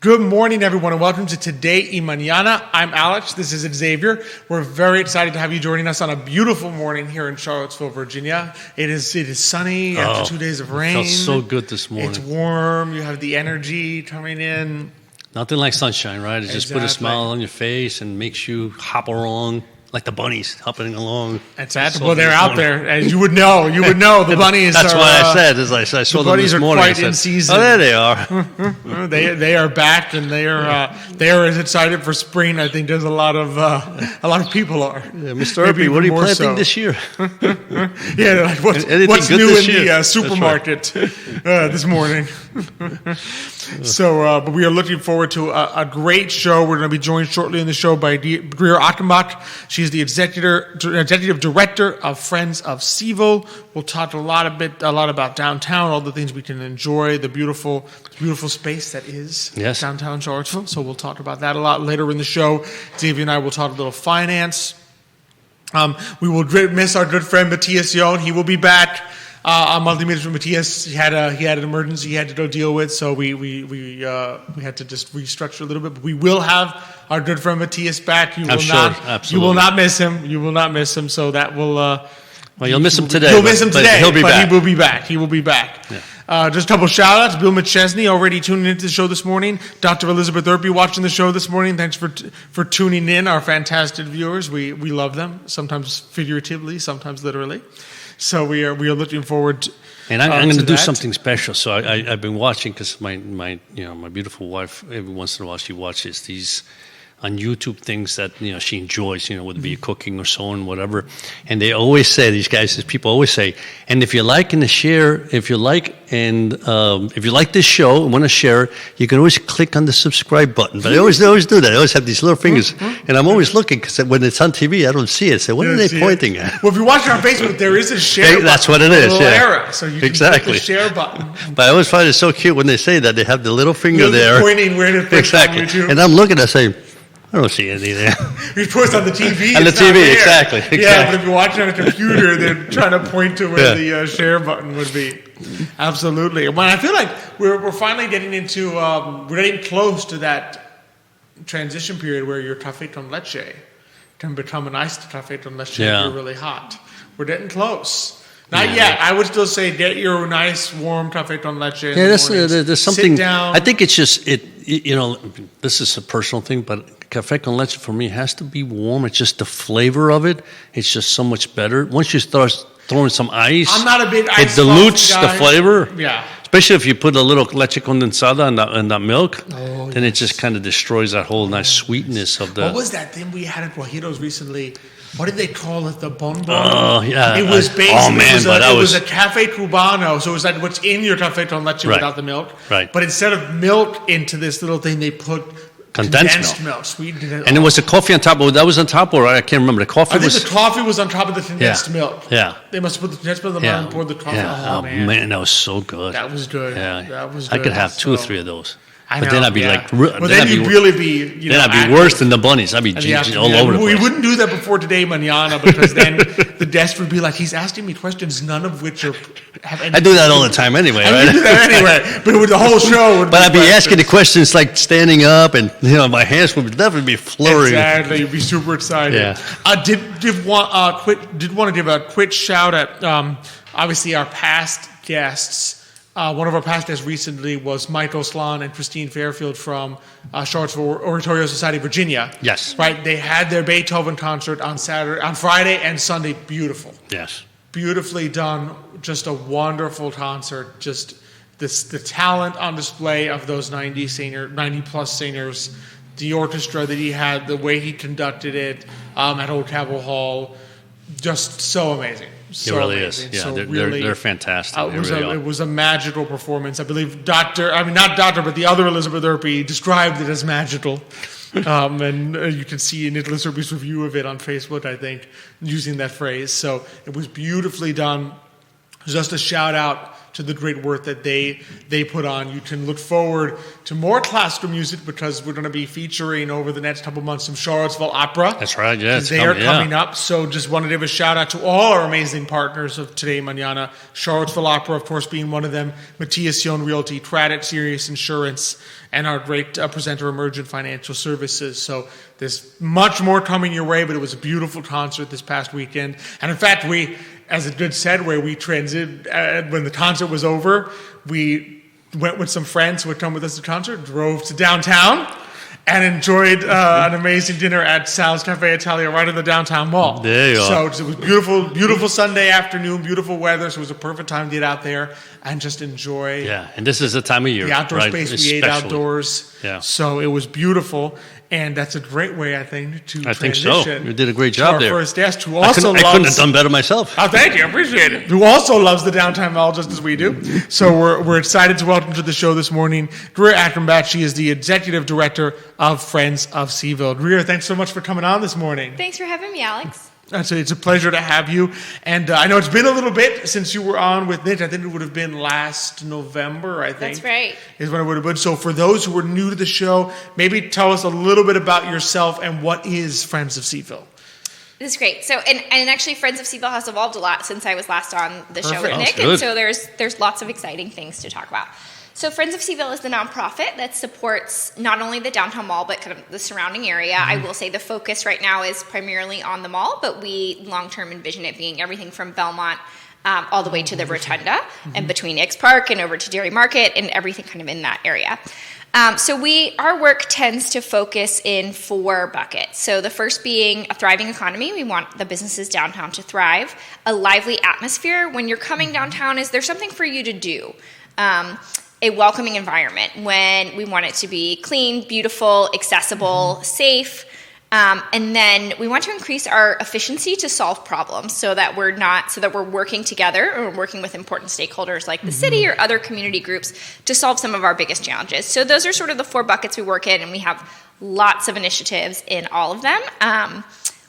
Good morning, everyone, and welcome to Today y Mañana. I'm Alex. This is Xavier. We're very excited to have you joining us on a beautiful morning here in Charlottesville, Virginia. It is sunny after 2 days of rain. It felt so good this morning. It's warm. You have the energy coming in. Nothing like sunshine, right? It just put a smile on your face and makes you hop along like the bunnies hopping along. Exactly. Well, they're out there, and you would know. The bunnies. That's why I said. As I saw them this morning, quite in season. Oh, there they are. They are back, and they are as excited for spring. I think there's a lot of people are. Yeah, Mr. Urpí, what are you planting this year? Yeah, like what's new in the supermarket this morning? So, but we are looking forward to a great show. We're going to be joined shortly in the show by Greer Achenbach. She's the executive director of Friends of CVille. We'll talk a lot about downtown, all the things we can enjoy, the beautiful space that is downtown Charlottesville. So we'll talk about that a lot later in the show. Xavier and I will talk a little finance. We will miss our good friend Matthias. He will be back. On monthly meetings with Matthias, he had an emergency he had to go deal with, so we had to just restructure a little bit. But we will have our good friend Matthias back. You will not miss him. You will not miss him. So that will. Well, you'll miss him today. You'll miss him today. He'll be back. He will be back. He will be back. Yeah. Just a couple shout outs. Bill McChesney already tuning into the show this morning. Dr. Elizabeth Urpí watching the show this morning. Thanks for tuning in. Our fantastic viewers. We love them. Sometimes figuratively, sometimes literally. So we are looking forward to and I'm going to do something special. So I've been watching because my beautiful wife, every once in a while she watches these on YouTube things that she enjoys, whether it be cooking or sewing, whatever. And they always say, these people always say, and if you like this show and want to share, you can always click on the subscribe button. But they always do that. They always have these little fingers, and I'm always looking because when it's on TV, I don't see it. So what are they pointing at? Well, if you watch it on Facebook, there is a share button. That's what it is. Arrow, so you can click the share button. But I always find it so cute when they say that they have the little finger there, pointing where to click on YouTube. And I'm looking, I say, I don't see anything there. You post on the TV. On the TV, exactly. Yeah, but if you're watching on a computer, they're trying to point to where the share button would be. Absolutely. Well, I feel like we're finally getting into, we're getting close to that transition period where your café con leche can become an iced café con leche if you're really hot. We're getting close. Not yet. I would still say get your nice warm café con leche. Yeah, there's something. Sit down. I think it's just this is a personal thing, but café con leche for me has to be warm. It's just the flavor of it. It's just so much better. Once you start throwing some ice, I'm not a big ice. It dilutes the flavor. Yeah. Especially if you put a little leche condensada in that milk, then it just kind of destroys that whole nice sweetness of the. What was that thing we had at Guajiros recently? What did they call it? The bonbon? Oh, yeah. It was basically it was a cafe cubano. So it was like what's in your café con leche without the milk. Right. But instead of milk into this little thing, they put condensed milk. Sweetened it. And it was a coffee on top. That was on top, or I can't remember. The coffee I think the coffee was on top of the condensed milk. Yeah. They must have put the condensed milk on and poured the coffee. Yeah. Oh, man, that was so good. That was good. Yeah. That was good. I could have 2 or 3 of those. I but know, then I'd be like, well, then you'd really be, then I'd be worse than the bunnies. I'd be all over the place. We wouldn't do that before Today Mañana because then the desk would be like, he's asking me questions, none of which have anything. I do that all the time anyway, right? I do that anyway, but with the whole show. But I'd be asking the questions like standing up, and my hands would definitely be flurrying. Exactly, you'd be super excited. Yeah. Did want to give a quick shout out. Obviously, our past guests. One of our past guests recently was Michael Sloan and Christine Fairfield from Charlottesville Oratorio Society, Virginia. Yes. Right. They had their Beethoven concert on Friday and Sunday. Beautiful. Yes. Beautifully done. Just a wonderful concert. Just the talent on display of those 90 plus singers. The orchestra that he had, the way he conducted it at Old Capitol Hall, just so amazing. It really is. Yeah, so they're fantastic. It was a magical performance. I believe not Doctor, but the other Elizabeth Urpí described it as magical. And you can see Nicholas Urpí's review of it on Facebook, I think, using that phrase. So it was beautifully done. Just a shout out to the great work that they put on. You can look forward to more classical music because we're going to be featuring over the next couple months some Charlottesville opera. That's right, yeah. They are coming up. So just wanted to give a shout out to all our amazing partners of today, Mañana. Charlottesville Opera, of course, being one of them. Matthias, Realty, Craddock, Sirius Insurance, and our great presenter, Emergent Financial Services. So there's much more coming your way, but it was a beautiful concert this past weekend. And in fact, we, as a good segue, when the concert was over, we went with some friends who had come with us to the concert, drove to downtown, and enjoyed an amazing dinner at Sal's Cafe Italia right in the downtown mall. There you are. So it was beautiful Sunday afternoon, beautiful weather, so it was a perfect time to get out there and just enjoy. Yeah, and this is the time of year. The outdoor right? space we ate outdoors. Yeah. So it was beautiful. And that's a great way, I think, to I think so. transition You did a great to job our there. first guest, who I also couldn't have done better myself. Oh, thank you. I appreciate it. Who also loves the downtown mall just as we do. So we're excited to welcome to the show this morning Greer Achenbach. She is the executive director of Friends of CVille. Greer, thanks so much for coming on this morning. Thanks for having me, Alex. It's a pleasure to have you. And I know it's been a little bit since you were on with Nick. I think it would have been last November, I think. That's right. Is when it would have been. So for those who are new to the show, maybe tell us a little bit about yourself and what is Friends of CVille. This is great. So, and actually, Friends of CVille has evolved a lot since I was last on the show with Perfect. Nick. Good. And so there's lots of exciting things to talk about. So Friends of CVille is the nonprofit that supports not only the downtown mall, but kind of the surrounding area. I will say the focus right now is primarily on the mall, but we long-term envision it being everything from Belmont all the way to the Rotunda and between X Park and over to Dairy Market and everything kind of in that area. So our work tends to focus in 4 buckets. So the first being a thriving economy. We want the businesses downtown to thrive. A lively atmosphere. When you're coming downtown, is there something for you to do? A welcoming environment when we want it to be clean, beautiful, accessible, safe. And then we want to increase our efficiency to solve problems so that we're working together or working with important stakeholders like the city or other community groups to solve some of our biggest challenges. So those are sort of the 4 buckets we work in, and we have lots of initiatives in all of them.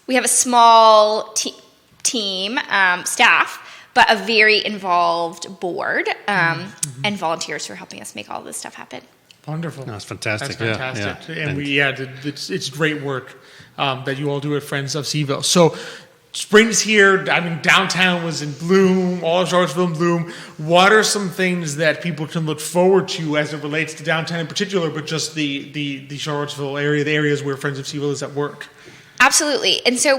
We have a small team, staff, but a very involved board and volunteers for helping us make all this stuff happen. Wonderful. That's fantastic. That's fantastic. Yeah. And it's great work that you all do at Friends of CVille. So spring's here. I mean, downtown was in bloom, all of Charlottesville in bloom. What are some things that people can look forward to as it relates to downtown in particular, but just the Charlottesville area, the areas where Friends of CVille is at work? Absolutely. And so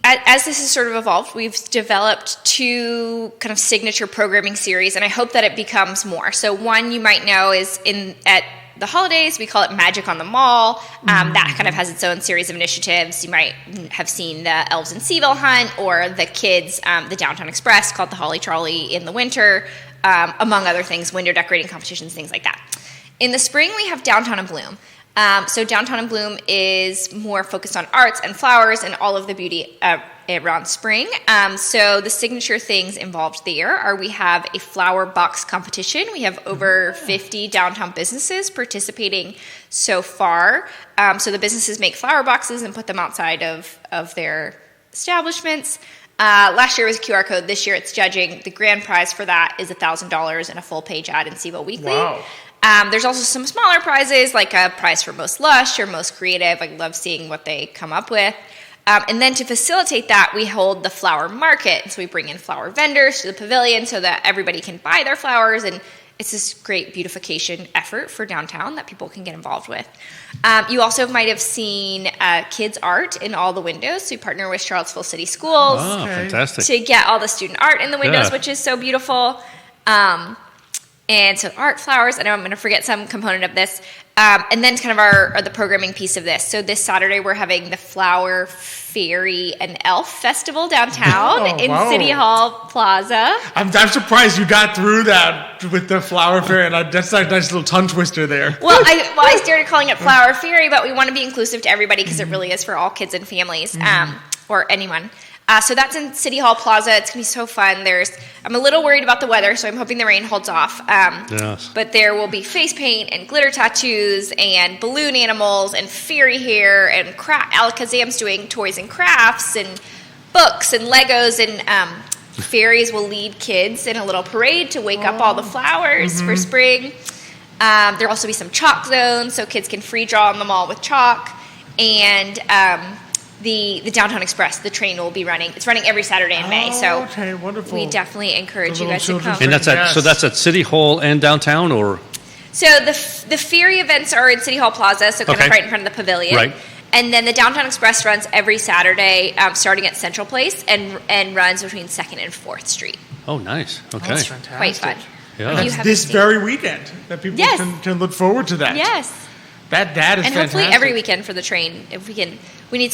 as this has sort of evolved, we've developed 2 kind of signature programming series, and I hope that it becomes more. So one you might know is at the holidays, we call it Magic on the Mall. That kind of has its own series of initiatives. You might have seen the Elves in CVille Hunt, or the kids, the Downtown Express called the Holly Trolley in the winter, among other things, window decorating competitions, things like that. In the spring, we have Downtown in Bloom. So Downtown in Bloom is more focused on arts and flowers and all of the beauty around spring. So the signature things involved there are we have a flower box competition. We have over 50 downtown businesses participating so far. So the businesses make flower boxes and put them outside of their establishments. Last year was a QR code. This year it's judging. The grand prize for that is $1,000 and a full-page ad in CVille Weekly. Wow. There's also some smaller prizes, like a prize for most lush or most creative. I love seeing what they come up with. And then to facilitate that, we hold the flower market. So we bring in flower vendors to the pavilion so that everybody can buy their flowers. And it's this great beautification effort for downtown that people can get involved with. You also might have seen kids' art in all the windows. So we partner with Charlottesville City Schools fantastic. to get all the student art in the windows, which is so beautiful. And so art, flowers, I know I'm going to forget some component of this. And then kind of the programming piece of this. So this Saturday we're having the Flower Fairy and Elf Festival downtown in City Hall Plaza. I'm surprised you got through that with the Flower Fairy, and that's a nice little tongue twister there. Well, I started calling it Flower Fairy, but we want to be inclusive to everybody because it really is for all kids and families, or anyone. So that's in City Hall Plaza. It's going to be so fun. I'm a little worried about the weather, so I'm hoping the rain holds off. Yes. But there will be face paint and glitter tattoos and balloon animals and fairy hair and Alakazam's doing toys and crafts and books and Legos and Fairies will lead kids in a little parade to wake up all the flowers for spring. There'll also be some chalk zones, so kids can free draw on the mall with chalk. And the Downtown Express, the train will be running. It's running every Saturday in May. So okay, wonderful. we definitely encourage The you guys little to come. children's And that's Yes. that's at City Hall and downtown, or So the Fairy events are in City Hall Plaza, so kind Okay. of right in front of the pavilion. Right. And then the Downtown Express runs every Saturday, starting at Central Place, and runs between 2nd and 4th Street. oh, nice. Okay. That's fantastic. Quite fun. Yeah. If you That's haven't this seen- very weekend that people Yes. can look forward to that. Yes. That is And fantastic. hopefully every weekend for the train, if we can. We need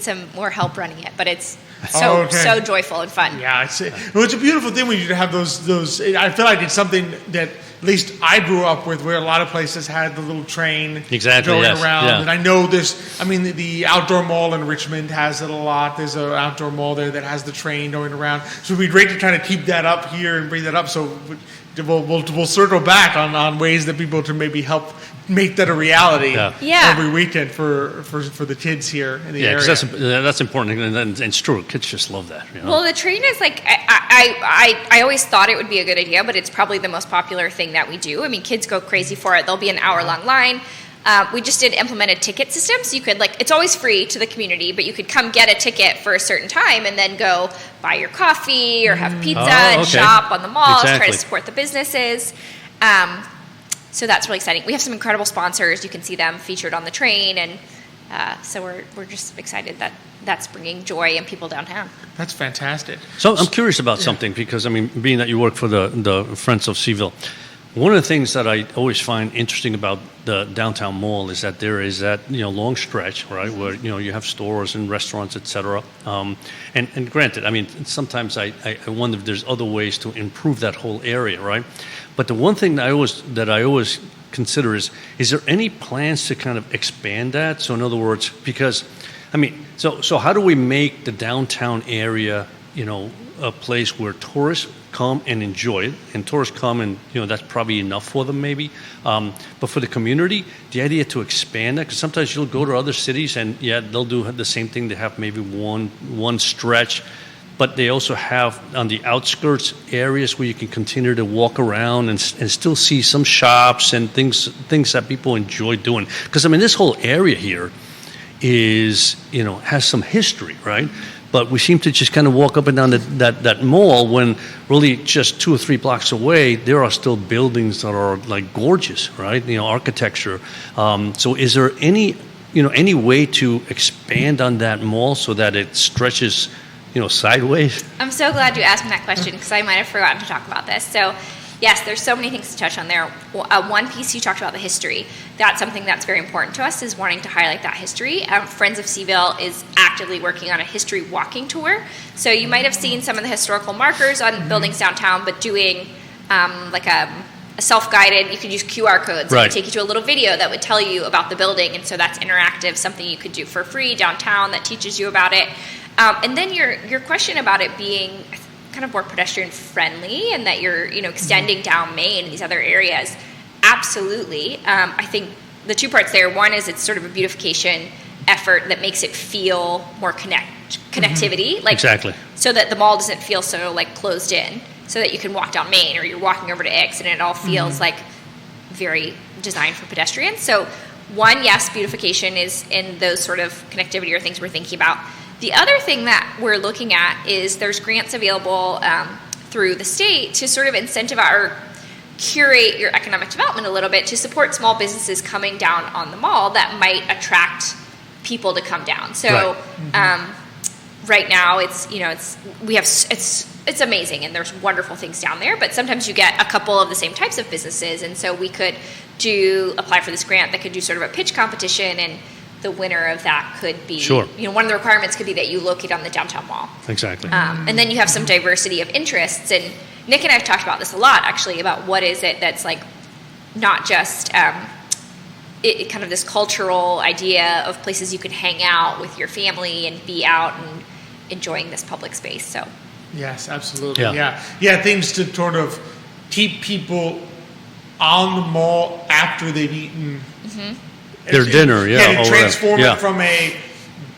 some more help running it, but it's Oh, okay. so joyful and fun. Yeah, it's a beautiful thing when you have those. I feel like it's something that at least I grew up with, where a lot of places had the little train Exactly, going yes, around. yeah. And I know there's. I mean, the outdoor mall in Richmond has it a lot. There's an outdoor mall there that has the train going around. So it'd be great to kind of keep that up here and bring that up. So we'll circle back on ways that people can maybe help make that a reality Yeah. every weekend for the kids here in the Yeah, area. because that's important, and it's true. Kids just love that. You know? Well, the train is like I always thought it would be a good idea, but it's probably the most popular thing that we do. I mean, kids go crazy for it. There'll be an hour-long line. We just did implement a ticket system, so you could it's always free to the community, but you could come get a ticket for a certain time and then go buy your coffee or have pizza and okay. shop on the malls, try Exactly. to support the businesses. So that's really exciting. We have some incredible sponsors. You can see them featured on the train, and so we're just excited that that's bringing joy and people downtown. That's fantastic. So I'm curious about something, because I mean, being that you work for the Friends of CVille, one of the things that I always find interesting about the downtown mall is that there is that long stretch, right, where you have stores and restaurants, etc. And granted, I mean, sometimes I wonder if there's other ways to improve that whole area, right? But the one thing that I always consider is there any plans to kind of expand that? So in other words, because I mean, so how do we make the downtown area, a place where tourists come and enjoy it, and tourists come and that's probably enough for them maybe, but for the community, the idea to expand that, because sometimes you'll go to other cities and they'll do the same thing. They have maybe one stretch, but they also have on the outskirts areas where you can continue to walk around and still see some shops and things that people enjoy doing. Because I mean, this whole area here is has some history, right? But we seem to just kind of walk up and down that mall, when really just 2 or 3 blocks away, there are still buildings that are like gorgeous, right? Architecture. So is there any way to expand on that mall so that it stretches, sideways? I'm so glad you asked me that question, because I might have forgotten to talk about this. So, yes, there's so many things to touch on there. One piece you talked about, the history. That's something that's very important to us, is wanting to highlight that history. Selves of CVille is actively working on a history walking tour. So you might have seen some of the historical markers on buildings downtown, but doing a self-guided, you could use QR codes. Right. It would take you to a little video that would tell you about the building, and so that's interactive, something you could do for free downtown that teaches you about it. And then your question about it being kind of more pedestrian friendly, and that you're extending down Main and these other areas, absolutely. I think the 2 parts there, one is it's sort of a beautification effort that makes it feel more connectivity, Exactly. so that the mall doesn't feel so closed in, so that you can walk down Main or you're walking over to X and it all feels like very designed for pedestrians. So one, yes, beautification is in those sort of connectivity or things we're thinking about. The other thing that we're looking at is there's grants available through the state to sort of incentivize or curate your economic development a little bit to support small businesses coming down on the mall that might attract people to come down. So right now it's amazing, and there's wonderful things down there, but sometimes you get a couple of the same types of businesses, and so we could apply for this grant that could do sort of a pitch competition, and the winner of that could be, Sure. One of the requirements could be that you locate on the downtown mall. Exactly. And then you have some diversity of interests. And Nick and I have talked about this a lot, actually, about what is it that's not just kind of this cultural idea of places you could hang out with your family and be out and enjoying this public space. So Yes, absolutely. Yeah. Yeah, things to sort of keep people on the mall after they've eaten Their dinner, to transform Yeah. it from a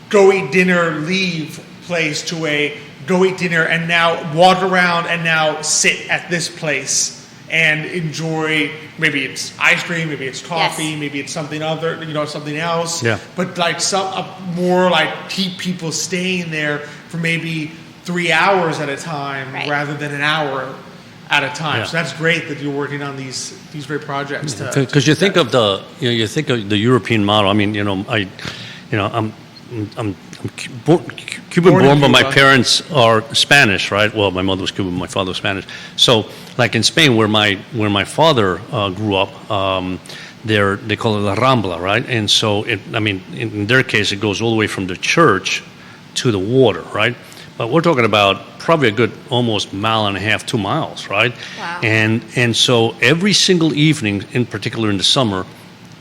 go eat dinner, leave place to a go eat dinner and now walk around and now sit at this place and enjoy, maybe it's ice cream, maybe it's coffee, Yes. maybe it's something other, something else. Yeah. But like more like keep people staying there for maybe 3 hours at a time Right. rather than an hour at a time. Yeah. So that's great that you're working on these great projects. Because you think of the European model. I mean, I'm Cuban Born in born, but my Cuba. parents are Spanish, right? Well, my mother was Cuban, my father was Spanish. So, like in Spain, where my father grew up, they call it La Rambla, right? And so, in their case, it goes all the way from the church to the water, right? But we're talking about probably a good almost mile and a half, 2 miles, right? Wow. And so every single evening, in particular in the summer,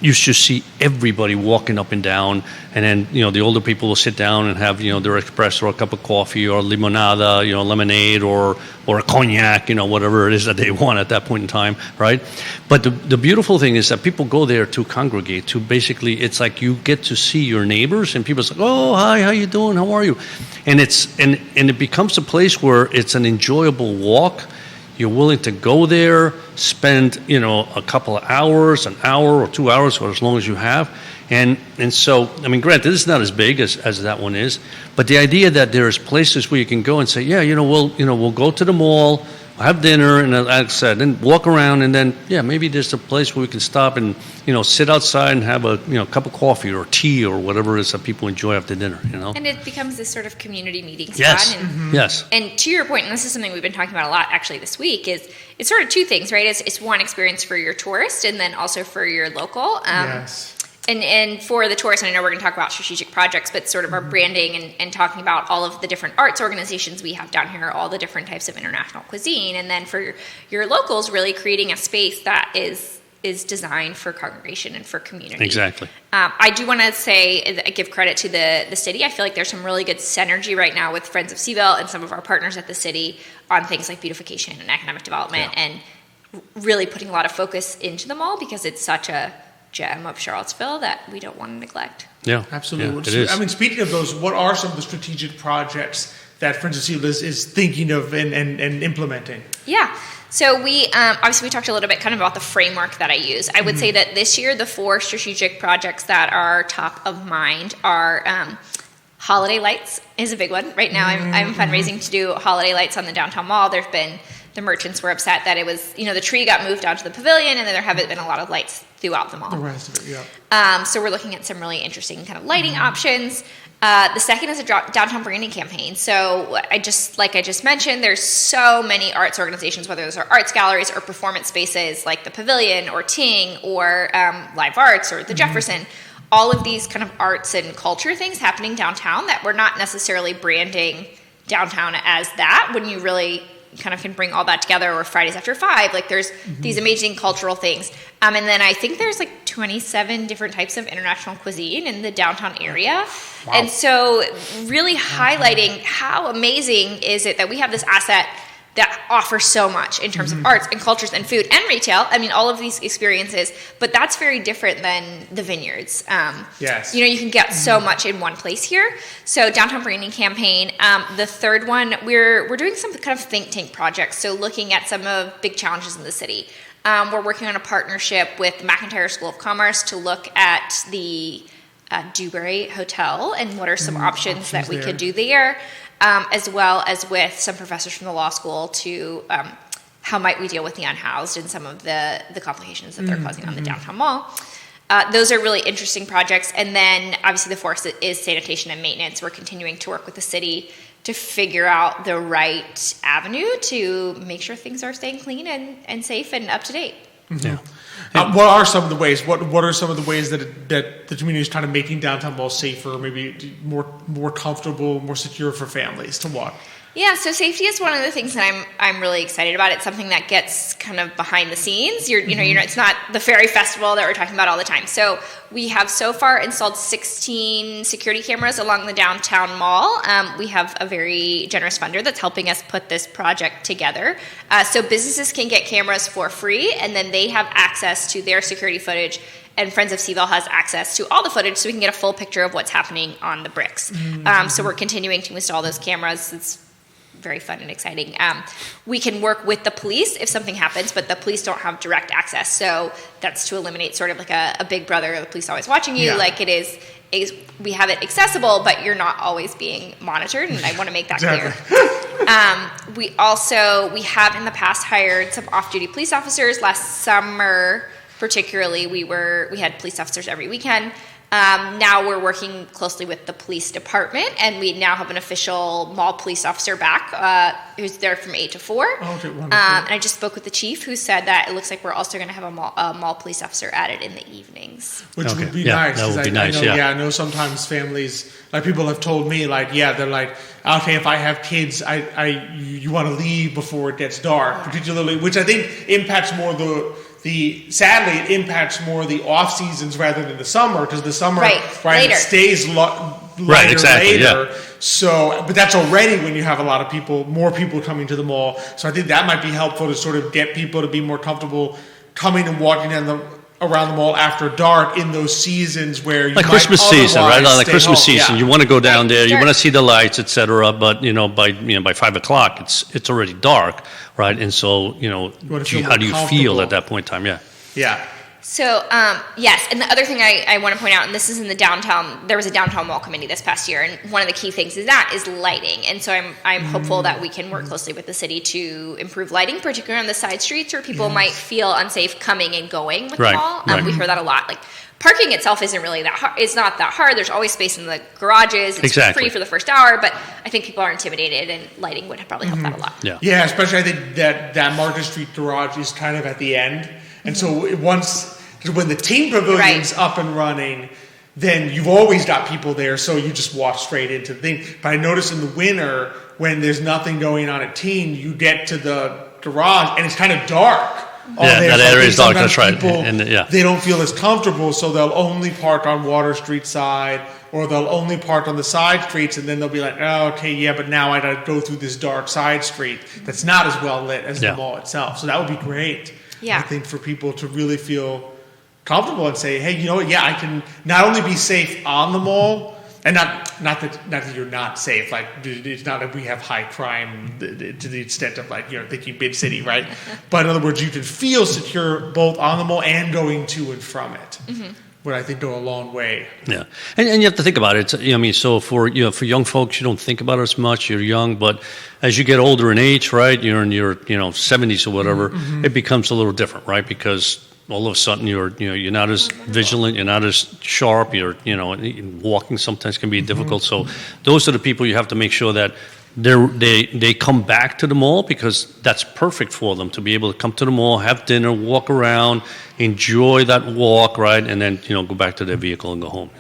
you should see everybody walking up and down, and then the older people will sit down and have their espresso or a cup of coffee or limonada, lemonade or a cognac, whatever it is that they want at that point in time, right? But the beautiful thing is that people go there to congregate, to basically, it's like you get to see your neighbors, and people say, "Oh, hi, how you doing? How are you?" And it becomes a place where it's an enjoyable walk. You're willing to go there, spend, a couple of hours, an hour or 2 hours, or as long as you have. And so, granted, this is not as big as that one is, but the idea that there's places where you can go and say, yeah, we'll go to the mall, have dinner, and like I said, then walk around, and then, maybe there's a place where we can stop and, sit outside and have a, cup of coffee or tea or whatever it is that people enjoy after dinner, And it becomes this sort of community meeting spot. Yes, And, yes. and to your point, and this is something we've been talking about a lot actually this week, is it's sort of two things, right? It's one experience for your tourist and then also for your local. Yes. And for the tourists, and I know we're going to talk about strategic projects, but sort of our branding and talking about all of the different arts organizations we have down here, all the different types of international cuisine. And then for your locals, really creating a space that is designed for congregation and for community. Exactly. I do want to say, give credit to the city. I feel like there's some really good synergy right now with Friends of CVille and some of our partners at the city on things like beautification and economic development, and really putting a lot of focus into the mall because it's such a gem of Charlottesville that we don't want to neglect. Yeah, Absolutely. Yeah, it is. Speaking of those, what are some of the strategic projects that Friends of CVille is thinking of and implementing? Yeah. So we obviously we talked a little bit kind of about the framework that I use. I would say that this year the 4 strategic projects that are top of mind are holiday lights is a big one. Right now I'm fundraising to do holiday lights on the downtown mall. The merchants were upset that it was, the tree got moved onto the pavilion, and then there haven't been a lot of lights throughout the mall. The rest of it, yeah. So we're looking at some really interesting kind of lighting options. The second is a downtown branding campaign. So I just mentioned, there's so many arts organizations, whether those are arts galleries or performance spaces like the Pavilion or Ting or Live Arts or the Jefferson. All of these kind of arts and culture things happening downtown that we're not necessarily branding downtown as that when you really kind of can bring all that together, or Fridays After 5, like there's these amazing cultural things. And then I think there's like 27 different types of international cuisine in the downtown area. Wow. And so really highlighting how amazing is it that we have this asset that offers so much in terms of arts and cultures and food and retail. All of these experiences, but that's very different than the vineyards. Yes. You can get so much in one place here. So downtown branding campaign. The third one, we're doing some kind of think tank projects. So looking at some of big challenges in the city. We're working on a partnership with the McIntyre School of Commerce to look at the Dewberry Hotel and what are some options that we could do there. As well as with some professors from the law school to how might we deal with the unhoused and some of the complications that they're causing on the downtown mall. Those are really interesting projects. And then obviously the fourth is sanitation and maintenance. We're continuing to work with the city to figure out the right avenue to make sure things are staying clean and safe and up to date. Yeah. What are some of the ways? What are some of the ways that the community is kind of making downtown malls safer, maybe more comfortable, more secure for families to walk? Yeah, so safety is one of the things that I'm really excited about. It's something that gets kind of behind the scenes. It's not the Ferry Festival that we're talking about all the time. So we have so far installed 16 security cameras along the downtown mall. We have a very generous funder that's helping us put this project together. So businesses can get cameras for free, and then they have access to their security footage. And Friends of CVille has access to all the footage, so we can get a full picture of what's happening on the bricks. So we're continuing to install those cameras. It's very fun and exciting. We can work with the police if something happens, but the police don't have direct access. So that's to eliminate sort of like a big brother, the police always watching you. Like it is, we have it accessible, but you're not always being monitored, and I want to make that clear. We have in the past hired some off-duty police officers. Last summer, particularly, we had police officers every weekend. Now we're working closely with the police department, and we now have an official mall police officer back who's there from 8 to 4. Oh, okay, wonderful. And I just spoke with the chief, who said that it looks like we're also going to have a mall police officer added in the evenings. Which would be nice. That would be nice, I know sometimes families, like people have told me, they're like, okay, if I have kids, you want to leave before it gets dark, particularly, which I think impacts more sadly, it impacts more the off seasons rather than the summer, because the summer, it stays later. Yeah. So, but that's already when you have more people coming to the mall. So I think that might be helpful to sort of get people to be more comfortable coming and walking around the mall after dark in those seasons where you like might Christmas season, right? Like Christmas season, you want to go down there, you want to see the lights, etc. But by 5 o'clock, it's already dark, right? And so how do you feel at that point in time? Yeah. So, yes, and the other thing I want to point out, and this is in the downtown, there was a downtown mall committee this past year, and one of the key things is lighting. And so I'm hopeful that we can work closely with the city to improve lighting, particularly on the side streets where people might feel unsafe coming and going with the mall. We hear that a lot. Like, parking itself isn't really that hard. It's not that hard. There's always space in the garages. It's free for the first hour, but I think people are intimidated, and lighting would probably help that a lot. Yeah, especially I think that Market Street garage is kind of at the end. And so when the team pavilion's up and running, then you've always got people there, so you just walk straight into the thing. But I notice in the winter, when there's nothing going on at teen, you get to the garage, and it's kind of dark. That area is dark, that's right. They don't feel as comfortable, so they'll only park on Water Street side, or they'll only park on the side streets, and then they'll be like, oh, okay, but now I got to go through this dark side street that's not as well lit as the mall itself. So that would be great, I think, for people to really feel comfortable and say, hey, you know what? Yeah, I can not only be safe on the mall, and not that you're not safe. Like, it's not that we have high crime to the extent of thinking big city, right? But in other words, you can feel secure both on the mall and going to and from it. Would I think go a long way. Yeah, and you have to think about it. So for young folks, you don't think about it as much. You're young, but as you get older in age, right? You're in your 70s or whatever. It becomes a little different, right? Because all of a sudden you're not as vigilant, you're not as sharp, walking sometimes can be difficult. So those are the people you have to make sure that they come back to the mall, because that's perfect for them to be able to come to the mall, have dinner, walk around, enjoy that walk, right? And then, go back to their vehicle and go home,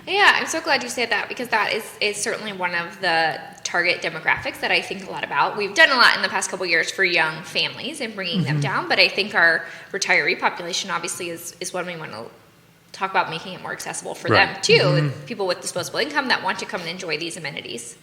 Yeah, I'm so glad you said that, because that is certainly one of the target demographics that I think a lot about. We've done a lot in the past couple of years for young families and bringing them down, but I think our retiree population obviously is one we want to talk about, making it more accessible for them too, people with disposable income that want to come and enjoy these amenities.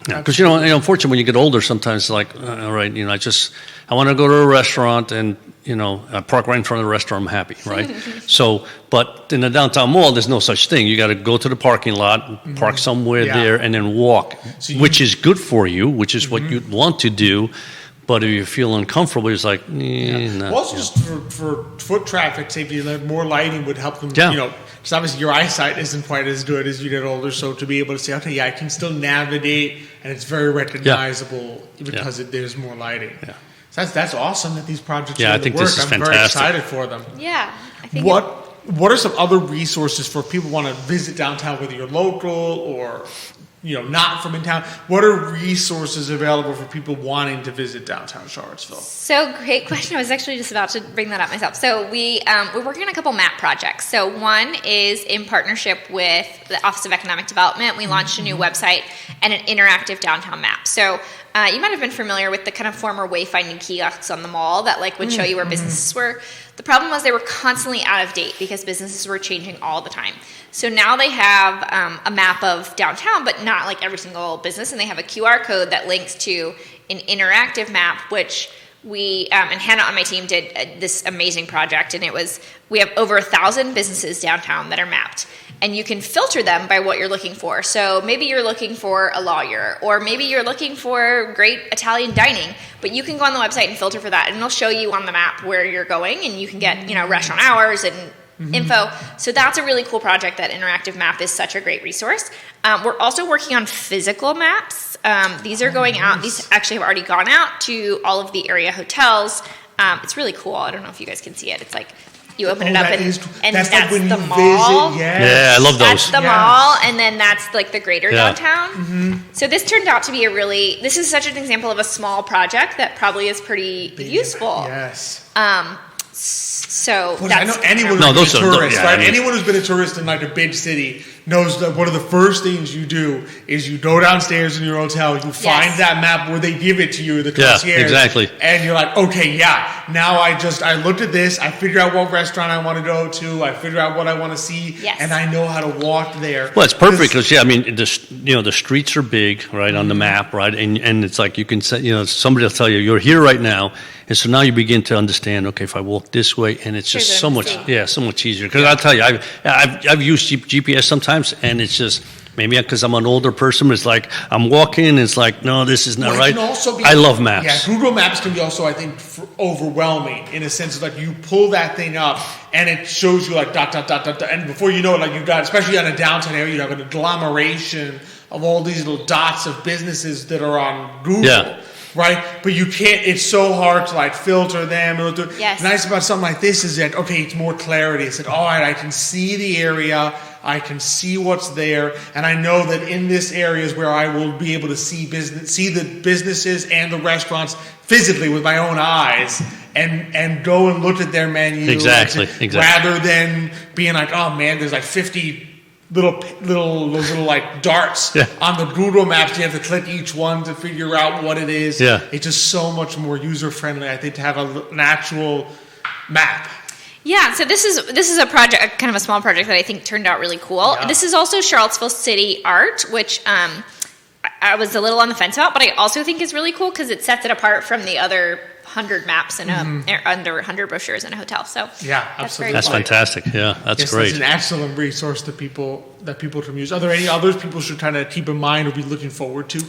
Yeah, because unfortunately, when you get older, sometimes like, all right, I want to go to a restaurant, and I park right in front of the restaurant, I'm happy, right? So, but in the downtown mall, there's no such thing. You got to go to the parking lot, park somewhere there, and then walk, which is good for you, which is what you'd want to do. But if you feel uncomfortable, it's like, no. Also, just for foot traffic safety, more lighting would help them. Because obviously your eyesight isn't quite as good as you get older. So to be able to say, okay, I can still navigate, and it's very recognizable because there's more lighting. Yeah. So that's awesome that these projects are I think work. This is I'm fantastic. very excited for them. Yeah, I think. What are some other resources for people who want to visit downtown, whether you're local or not from in town? What are resources available for people wanting to visit downtown Charlottesville? So, great question. I was actually just about to bring that up myself. So we're working on a couple map projects. So one is in partnership with the Office of Economic Development. We launched a new website and an interactive downtown map. So you might have been familiar with the kind of former wayfinding kiosks on the mall that would show you where businesses were. The problem was they were constantly out of date because businesses were changing all the time. So now they have a map of downtown, but not like every single business, and they have a QR code that links to an interactive map, which we and Hannah on my team did this amazing project, and we have over 1,000 businesses downtown that are mapped. and you can filter them by what you're looking for. So maybe you're looking for a lawyer, or maybe you're looking for great Italian dining, but you can go on the website and filter for that, and it'll show you on the map where you're going, and you can get, restaurant hours and info. So that's a really cool project. That interactive map is such a great resource. We're also working on physical maps. These are going out. These actually have already gone out to all of the area hotels. It's really cool. I don't know if you guys can see it. It's like you open it up and that's like when the mall. Visit, Yeah, I love those. That's the mall, and then that's like the greater downtown. So this turned out to be this is such an example of a small project that probably is pretty useful. Yes. So I know anyone who's been a tourist, right? Anyone who's been a tourist in like a big city knows that one of the first things you do is you go downstairs in your hotel, you find that map where they give it to you, the concierge. Yeah, exactly. And you're like, okay, now I looked at this, I figured out what restaurant I want to go to, I figured out what I want to see, and I know how to walk there. Well, it's perfect because the streets are big, right, on the map, right, and it's like you can say, somebody will tell you you're here right now, and so now you begin to understand. Okay, if I walk this way, and it's just so much easier. Because I'll tell you, I've used GPS sometimes. And it's just maybe because I'm an older person, it's like I'm walking and it's like, no, this is not right. I love maps. Yeah, Google Maps can be also, I think, overwhelming in a sense of like you pull that thing up and it shows you like dot, dot, dot, dot, dot. And before you know it, like you've got, especially on a downtown area, you have an agglomeration of all these little dots of businesses that are on Google. Yeah. Right? But you can't, it's so hard to like filter them. Yes. Nice about something like this is that, okay, it's more clarity. It's like, all right, I can see the area, I can see what's there, and I know that in this area is where I will be able to see the businesses and the restaurants physically with my own eyes and go and look at their menu. Exactly. Rather than being like, oh man, there's like 50 little like darts on the Google Maps. You have to click each one to figure out what it is. Yeah. It's just so much more user friendly, I think, to have an actual map. Yeah, so this is a project, kind of a small project that I think turned out really cool. Yeah. This is also Charlottesville City art, which I was a little on the fence about, but I also think is really cool because it sets it apart from the other 100 maps in under 100 brochures in a hotel. So absolutely, that's fantastic. Yeah, that's great. It's an excellent resource that people can use. Are there any others people should kind of keep in mind or be looking forward to?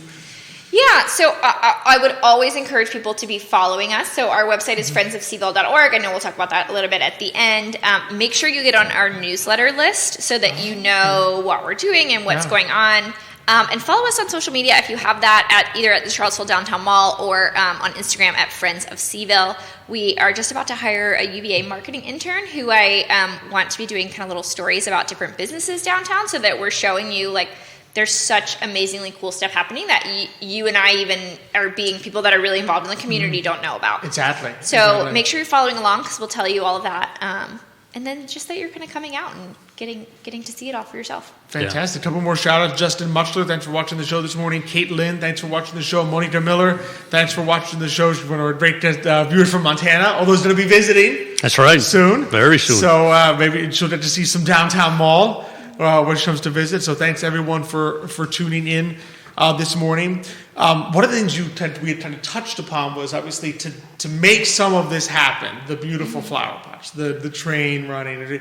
Yeah, so I would always encourage people to be following us. So our website is friendsofcville.org. I know we'll talk about that a little bit at the end. Make sure you get on our newsletter list so that you know what we're doing and what's going on. And follow us on social media if you have that either at the Charlottesville Downtown Mall or on Instagram at Friends of CVille. We are just about to hire a UVA marketing intern who I want to be doing kind of little stories about different businesses downtown so that we're showing you like there's such amazingly cool stuff happening that you and I even are being people that are really involved in the community don't know about. Exactly. So make sure you're following along because we'll tell you all of that. And then just that you're kind of coming out and getting to see it all for yourself. Fantastic. A couple more shout-outs. Justin Muchler, thanks for watching the show this morning. Kate Lynn, thanks for watching the show. Monica Miller, thanks for watching the show. She's one of our great viewers from Montana. All those going to be visiting. That's right. Soon. Very soon. So maybe she'll get to see some downtown mall when she comes to visit. So thanks, everyone, for tuning in this morning. One of the things we had kind of touched upon was obviously to make some of this happen, the beautiful flower pots, the train running.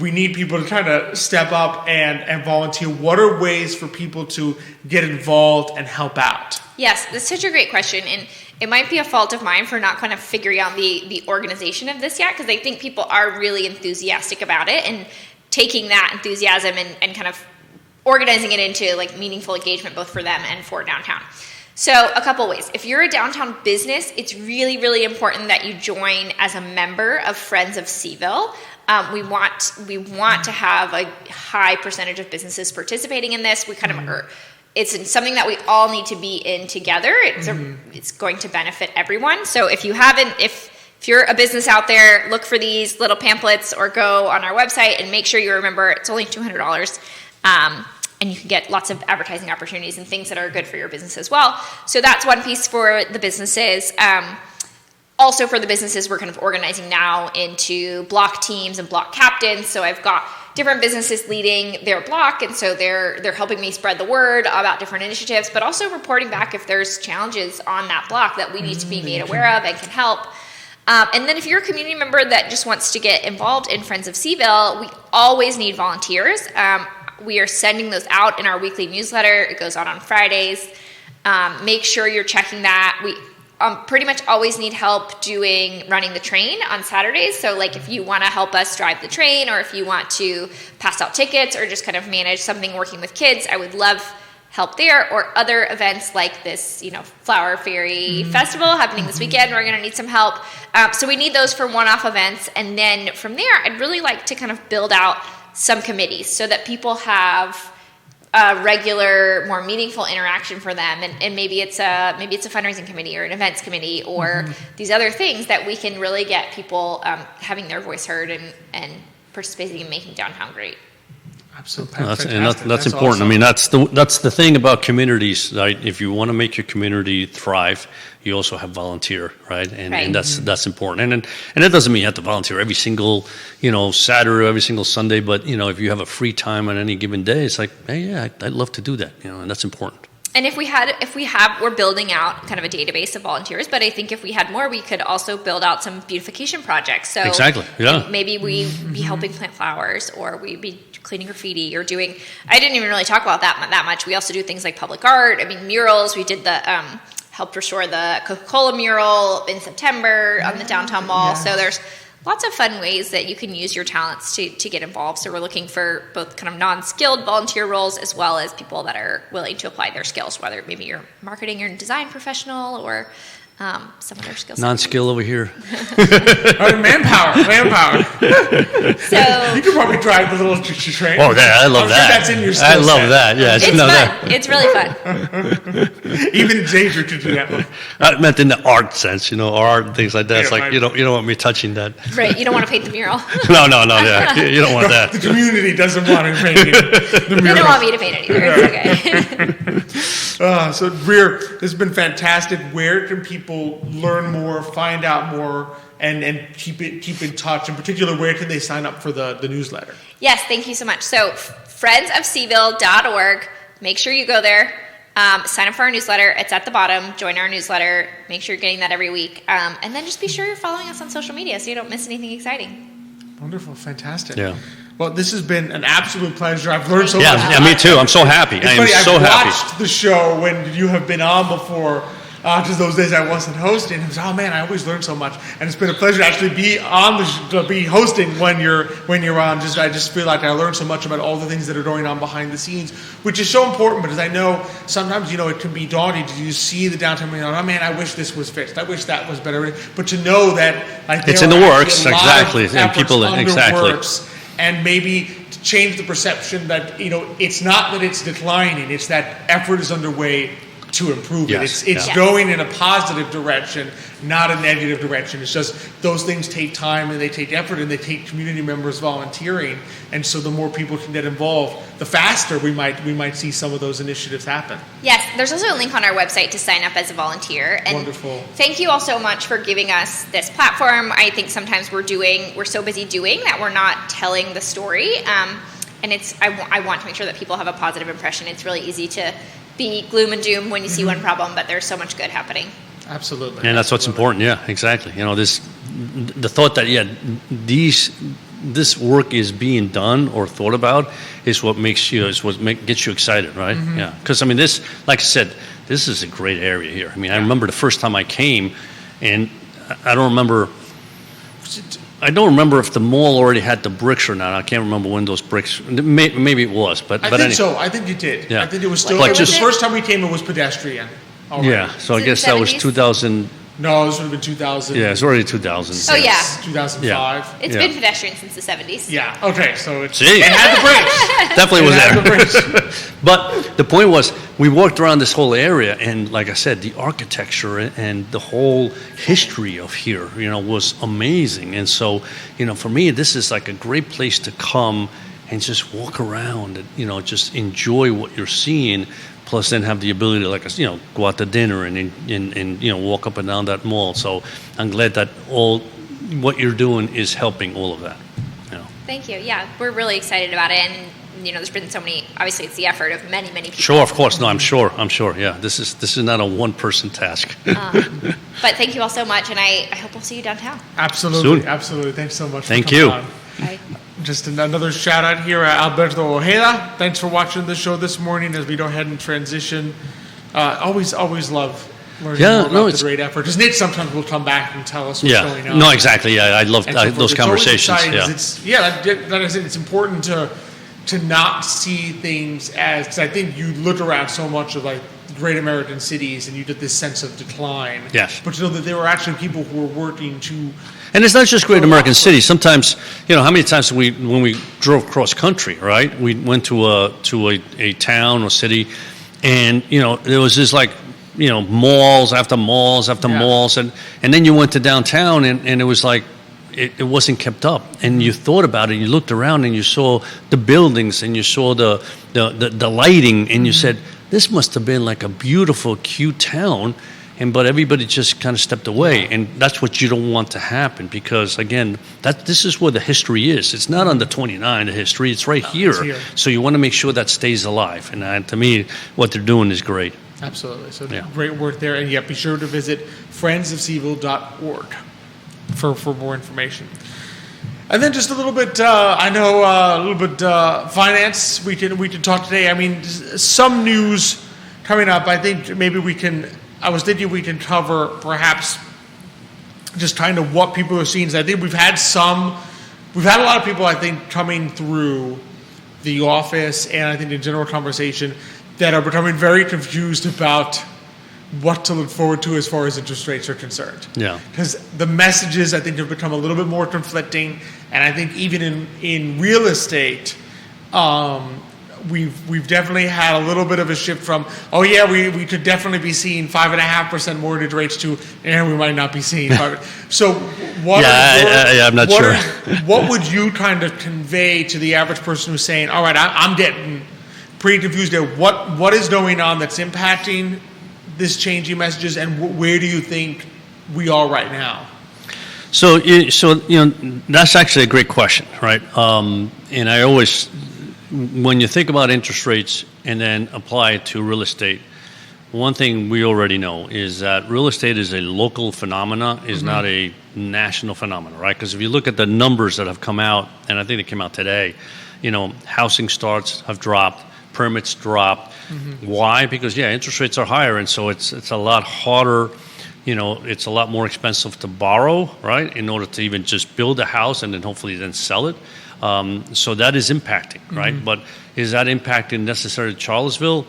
We need people to kind of step up and volunteer. What are ways for people to get involved and help out? Yes, that's such a great question. And it might be a fault of mine for not kind of figuring out the organization of this yet, because I think people are really enthusiastic about it and taking that enthusiasm and kind of organizing it into like meaningful engagement both for them and for downtown. So a couple ways. If you're a downtown business, it's really, really important that you join as a member of Friends of CVille. We want to have a high percentage of businesses participating in this. We kind of it's something that we all need to be in together. It's going to benefit everyone. So if you're a business out there, look for these little pamphlets or go on our website and make sure you remember it's only $200. And you can get lots of advertising opportunities and things that are good for your business as well. So that's one piece for the businesses. Also for the businesses, we're kind of organizing now into block teams and block captains. So I've got different businesses leading their block, and so they're helping me spread the word about different initiatives, but also reporting back if there's challenges on that block that we need to be made aware of and can help. And then if you're a community member that just wants to get involved in Friends of CVille, we always need volunteers. We are sending those out in our weekly newsletter. It goes out on Fridays. Make sure you're checking that. We pretty much always need help running the train on Saturdays. So like if you want to help us drive the train, or if you want to pass out tickets or just kind of manage something working with kids, I would love help there, or other events like this, Flower Fairy Festival happening this weekend. We're going to need some help. So we need those for one-off events. And then from there, I'd really like to kind of build out some committees so that people have a regular, more meaningful interaction for them. And maybe it's a fundraising committee or an events committee or these other things that we can really get people having their voice heard and participating in making downtown great. Absolutely. That's important. Awesome. I mean, that's the thing about communities, right? If you want to make your community thrive, you also have volunteer, right? And that's important. And it doesn't mean you have to volunteer every single, Saturday, every single Sunday. But if you have a free time on any given day, it's like, hey, yeah, I'd love to do that. And that's important. And we're building out kind of a database of volunteers, but I think if we had more, we could also build out some beautification projects. So exactly, yeah. Maybe we'd be helping plant flowers, or we'd be cleaning graffiti, or doing. I didn't even really talk about that much. We also do things like public art. I mean, murals. We did the helped restore the Coca-Cola mural in September on the downtown mall. Yeah. So there's lots of fun ways that you can use your talents to get involved. So we're looking for both kind of non-skilled volunteer roles as well as people that are willing to apply their skills, whether maybe you're a marketing or design professional or some other skills. Non-skill over here. Manpower. So you could probably drive the little train. Oh, yeah, I love that. That's in your skill I love set. that. Yeah, it's fun. It's really fun. Even Xavier could do that one. I meant in the art sense, art and things like that. It's Yeah, like you don't want me touching that. Right. You don't want to paint the mural. No. Yeah, you don't want that. The community doesn't want to paint the mural. They don't want me to paint it either. It's okay. So Greer, this has been fantastic. Where can people learn more, find out more, and keep in touch? In particular, where can they sign up for the newsletter? Yes, thank you so much. So friendsofcville.org. Make sure you go there. Sign up for our newsletter. It's at the bottom. Join our newsletter. Make sure you're getting that every week. And then just be sure you're following us on social media so you don't miss anything exciting. Wonderful. Fantastic. Yeah. Well, this has been an absolute pleasure. I've learned so much. Yeah, me too. I'm so happy. I've watched the show when you have been on before. Just those days I wasn't hosting. I was, oh man, I always learn so much, and it's been a pleasure to actually be on be hosting when you're on. I just feel like I learned so much about all the things that are going on behind the scenes, which is so important because I know sometimes it can be daunting to you see the downtown. Oh man, I wish this was fixed. I wish that was better. But to know that it's in the works, exactly, and people exactly, and maybe to change the perception that it's not that it's declining; it's that effort is underway to improve it. It's going in a positive direction, not a negative direction. It's just those things take time and they take effort and they take community members volunteering. And so the more people can get involved, the faster we might see some of those initiatives happen. Yes, there's also a link on our website to sign up as a volunteer. And wonderful. Thank you all so much for giving us this platform. I think sometimes we're so busy doing that we're not telling the story. And I want to make sure that people have a positive impression. It's really easy to be gloom and doom when you see one problem, but there's so much good happening. Absolutely. And that's what's important. Yeah, exactly. The thought that this work is being done or thought about is what makes you gets you excited, right? Mm-hmm. Yeah. Because this, like I said, this is a great area here. I remember the first time I came, and I don't remember if the mall already had the bricks or not. I can't remember when those bricks. Maybe it was, but I think so. I think you did. Yeah. I think it was still. The first time we came, it was pedestrian. Already. Yeah. So I guess that was 2000. No, this would have been 2000. Yeah, it's already 2000. Oh yeah, 2005. Yeah. It's been pedestrian since the 70s. Yeah. Okay. So it had the bricks. Definitely was there. But the point was, we walked around this whole area, and like I said, the architecture and the whole history of here, was amazing. And so, for me, this is like a great place to come and just walk around and, just enjoy what you're seeing. Plus, then have the ability to, go out to dinner and walk up and down that mall. So I'm glad that all what you're doing is helping all of that. Thank you. Yeah, we're really excited about it, and there's been so many. Obviously, it's the effort of many people. Sure, of course. No, I'm sure. Yeah, this is not a one-person task. But thank you all so much, and I hope we'll see you downtown. Absolutely, Soon. Absolutely. Thanks so much. Thank for coming you. on. Bye. Just another shout out here, Alberto Ojeda. Thanks for watching the show this morning as we go ahead and transition. Always love learning more about the great effort. Because Nate sometimes will come back and tell us what's going on. No, exactly. Yeah, I love So those conversations. Like I said, it's important to not see things as, because I think you look around so much of like great American cities and you get this sense of decline. Yes. But to know that there were actually people who were working to. And it's not just great American cities. Sometimes, how many times when we drove cross country, right? We went to a town or city, and there was this like malls after malls after malls, and then you went to downtown, and it was like it wasn't kept up. And you thought about it, you looked around, and you saw the buildings, and you saw the lighting, and you said, this must have been like a beautiful, cute town. But everybody just kind of stepped away, and that's what you don't want to happen, because again, this is where the history is. It's not on the 29, the history; it's right here. It's here. So you want to make sure that stays alive, and to me, what they're doing is great. Absolutely. So great work there, and be sure to visit friendsofcville.org for more information. And then just a little bit, finance. We can talk today. I mean, some news coming up. I think maybe we can. I was thinking we can cover perhaps just kind of what people are seeing. I think we've had a lot of people, I think, coming through the office and I think in general conversation that are becoming very confused about what to look forward to as far as interest rates are concerned. Yeah. Because the messages, I think, have become a little bit more conflicting. And I think even in real estate, we've definitely had a little bit of a shift from, we could definitely be seeing 5.5% mortgage rates to, and we might not be seeing 5. So what? I'm not sure. What would you kind of convey to the average person who's saying, all right, I'm getting pretty confused there. What is going on that's impacting this changing messages, and where do you think we are right now? So that's actually a great question, right? And I always, when you think about interest rates and then apply it to real estate, one thing we already know is that real estate is a local phenomena, is not a national phenomena, right? Because if you look at the numbers that have come out, and I think they came out today, housing starts have dropped, permits dropped. Why? Because interest rates are higher, and so it's a lot harder. It's a lot more expensive to borrow, right, in order to even just build a house and then hopefully then sell it. So that is impacting, right? But is that impacting necessarily Charlottesville?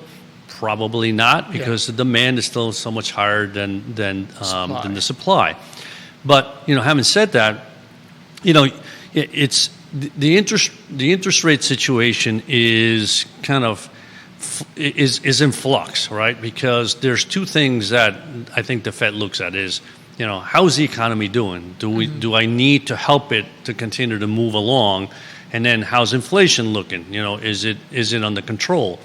Probably not, because the demand is still so much higher than the supply. But having said that, it's the interest rate situation is kind of is in flux, right? Because there's two things that I think the Fed looks at is, how's the economy doing? Do I need to help it to continue to move along? And then how's inflation looking? Is it under control?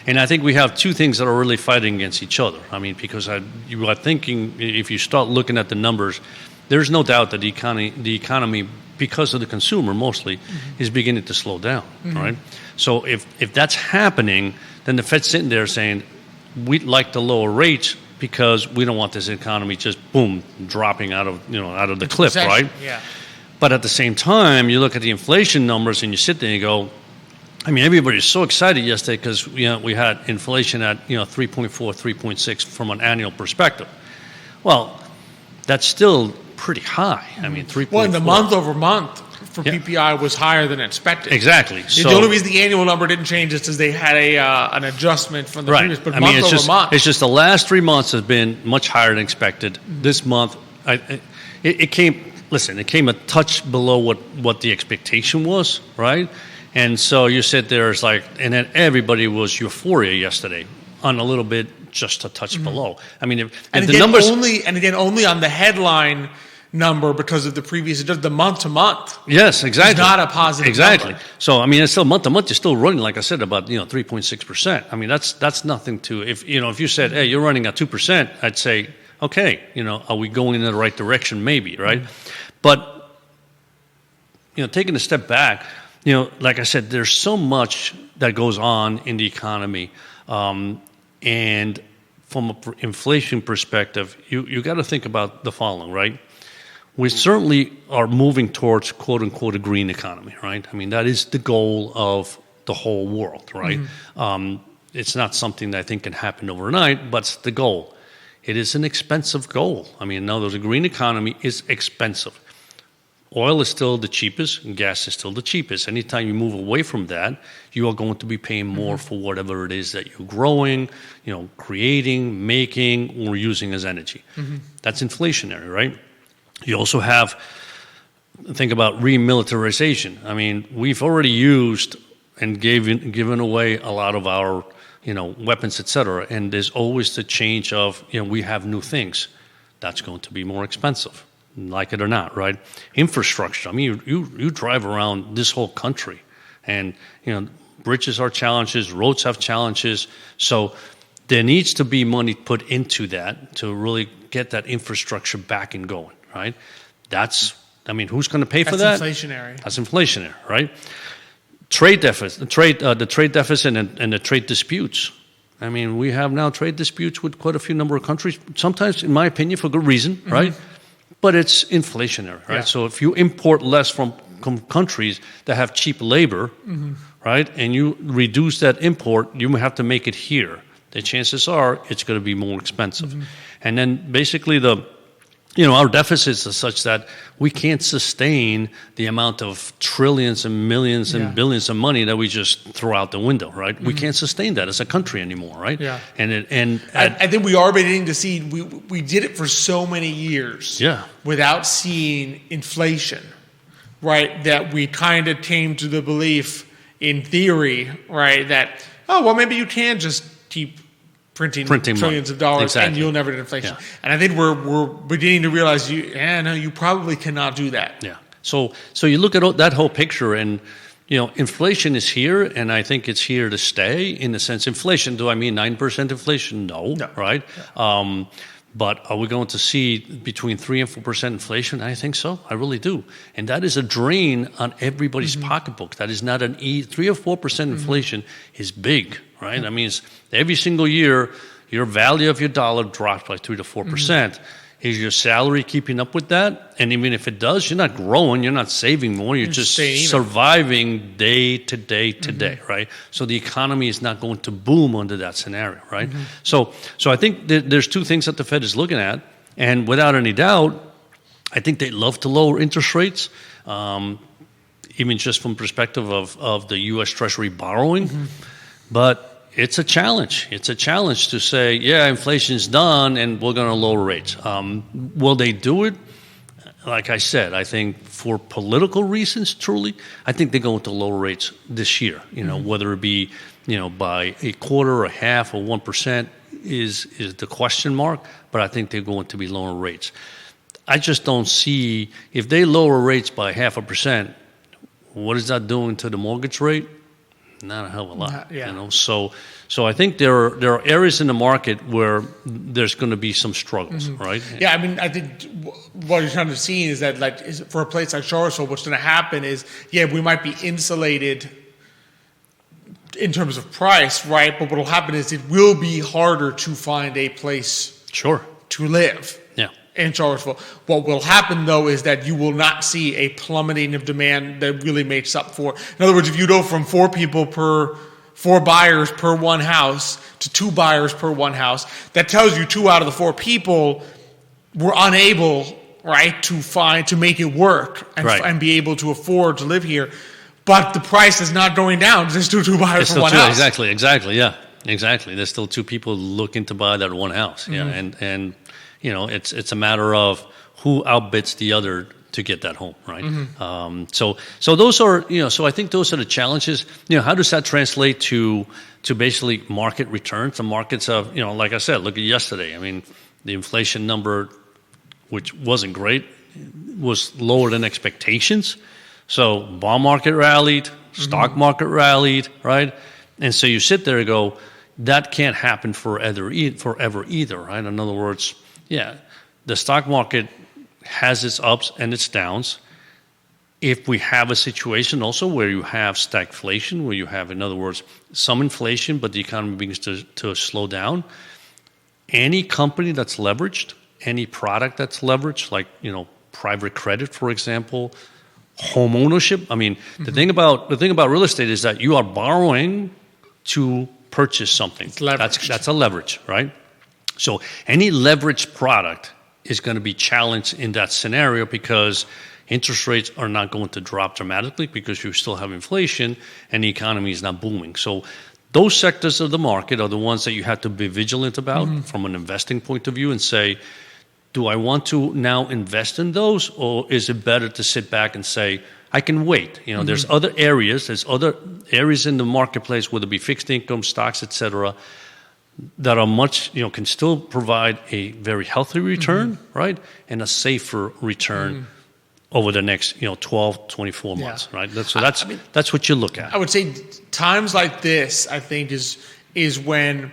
And I think we have two things that are really fighting against each other. I mean, because you are thinking, if you start looking at the numbers, there's no doubt that the economy, because of the consumer mostly, is beginning to slow down, right? So if that's happening, then the Fed's sitting there saying, we'd like to lower rates because we don't want this economy just boom dropping out of the cliff, right? Yeah. But at the same time, you look at the inflation numbers and you sit there and you go, I mean, everybody's so excited yesterday because we had inflation at 3.4, 3.6 from an annual perspective. Well, that's still pretty high. I mean, 3.4. Well, in the month over month for PPI was higher than expected. Exactly. So, the only reason the annual number didn't change is because they had an adjustment from the previous. But month over month, it's just the last 3 months has been much higher than expected. This month, it came. Listen, it came a touch below what the expectation was, right? And so you sit there, it's like, and then everybody was euphoria yesterday on a little bit, just a touch below. I mean, and the numbers only on the headline number because of the previous, just the month to month. Yes, exactly. It's not a positive number. So I mean, it's still month to month. You're still running, like I said, about 3.6%. I mean, that's nothing to if you said, hey, you're running at 2%, I'd say, okay, are we going in the right direction? Maybe, right? But taking a step back, like I said, there's so much that goes on in the economy, and from an inflation perspective, you got to think about the following, right? We certainly are moving towards, quote unquote, a green economy, right? I mean, that is the goal of the whole world, right? It's not something that I think can happen overnight, but it's the goal. It is an expensive goal. I mean, in other words, a green economy is expensive. Oil is still the cheapest, and gas is still the cheapest. Anytime you move away from that, you are going to be paying more for whatever it is that you're growing, creating, making, or using as energy. That's inflationary, right? You also think about remilitarization. I mean, we've already used and given away a lot of our, weapons, et cetera, and there's always the change of, we have new things. That's going to be more expensive. Like it or not, right? Infrastructure. I mean, you drive around this whole country, and bridges are challenges, roads have challenges. So there needs to be money put into that to really get that infrastructure back and going, right? Who's going to pay for that? That's inflationary. That's inflationary, right? Trade deficit, the trade deficit, and the trade disputes. I mean, we have now trade disputes with quite a few number of countries. Sometimes, in my opinion, for good reason, right? But it's inflationary, right? Yeah. So if you import less from countries that have cheap labor, right, and you reduce that import, you have to make it here. The chances are it's going to be more expensive. And then basically our deficits are such that we can't sustain the amount of trillions and millions and billions of money that we just throw out the window, right? We can't sustain that as a country anymore, right? Yeah. I think we are beginning to see we did it for so many years without seeing inflation, right? That we kind of came to the belief in theory, right, that, maybe you can just keep printing trillions of dollars and you'll never get inflation. Yeah. And I think we're beginning to realize you probably cannot do that. Yeah. So you look at that whole picture, and inflation is here, and I think it's here to stay. In the sense, inflation. Do I mean 9% inflation? No. Right? Yeah. But are we going to see between 3 and 4% inflation? I think so. I really do. And that is a drain on everybody's pocketbook. That is not 3 or 4% inflation is big, right? I mean, every single year, your value of your dollar drops by 3 to 4%. Is your salary keeping up with that? And even if it does, you're not growing, you're not saving more, you're just surviving day to day to day, right? So the economy is not going to boom under that scenario, right? So I think there's two things that the Fed is looking at, and without any doubt, I think they love to lower interest rates, even just from perspective of the U.S. Treasury borrowing, but it's a challenge. It's a challenge to say, inflation's done and we're going to lower rates. Will they do it? Like I said, I think for political reasons, truly, I think they're going to lower rates this year. Whether it be, by a quarter or a half or 1% is the question mark. But I think they're going to be lowering rates. I just don't see, if they lower rates by 0.5%, what is that doing to the mortgage rate? Not a hell of a lot, So I think there are areas in the market where there's going to be some struggles, right? Yeah, I mean, I think what you're trying to see is that, for a place like Charlottesville, what's going to happen is, we might be insulated in terms of price, right? But what will happen is it will be harder to find a place to live. In Charlottesville. What will happen, though, is that you will not see a plummeting of demand that really makes up for. In other words, if you go from 4 buyers per one house to 2 buyers per one house, that tells you 2 out of the 4 people were unable, right, to make it work and be able to afford to live here. But the price is not going down. There's still 2 buyers per one house. Exactly. Yeah, exactly. There's still 2 people looking to buy that one house. Yeah, and it's a matter of who outbids the other to get that home, right? So those are, so I think those are the challenges. How does that translate to basically market returns? The markets of, like I said, look at yesterday. I mean, the inflation number, which wasn't great, was lower than expectations. So bond market rallied, stock market rallied, right? And so you sit there and go, that can't happen forever either, right? In other words, the stock market has its ups and its downs. if we have a situation also where you have stagflation, where you have, in other words, some inflation, but the economy begins to slow down, any company that's leveraged, any product that's leveraged, like, private credit, for example, home ownership. I mean, the thing about real estate is that you are borrowing to purchase something. It's leveraged. That's a leverage, right? So any leveraged product is going to be challenged in that scenario because interest rates are not going to drop dramatically because you still have inflation and the economy is not booming. So those sectors of the market are the ones that you have to be vigilant about from an investing point of view and say, do I want to now invest in those, or is it better to sit back and say, I can wait? There's other areas in the marketplace, whether it be fixed income, stocks, et cetera, that are much, can still provide a very healthy return, right? And a safer return over the next, 12, 24 months, right? That's what you look at. I would say times like this, I think, is when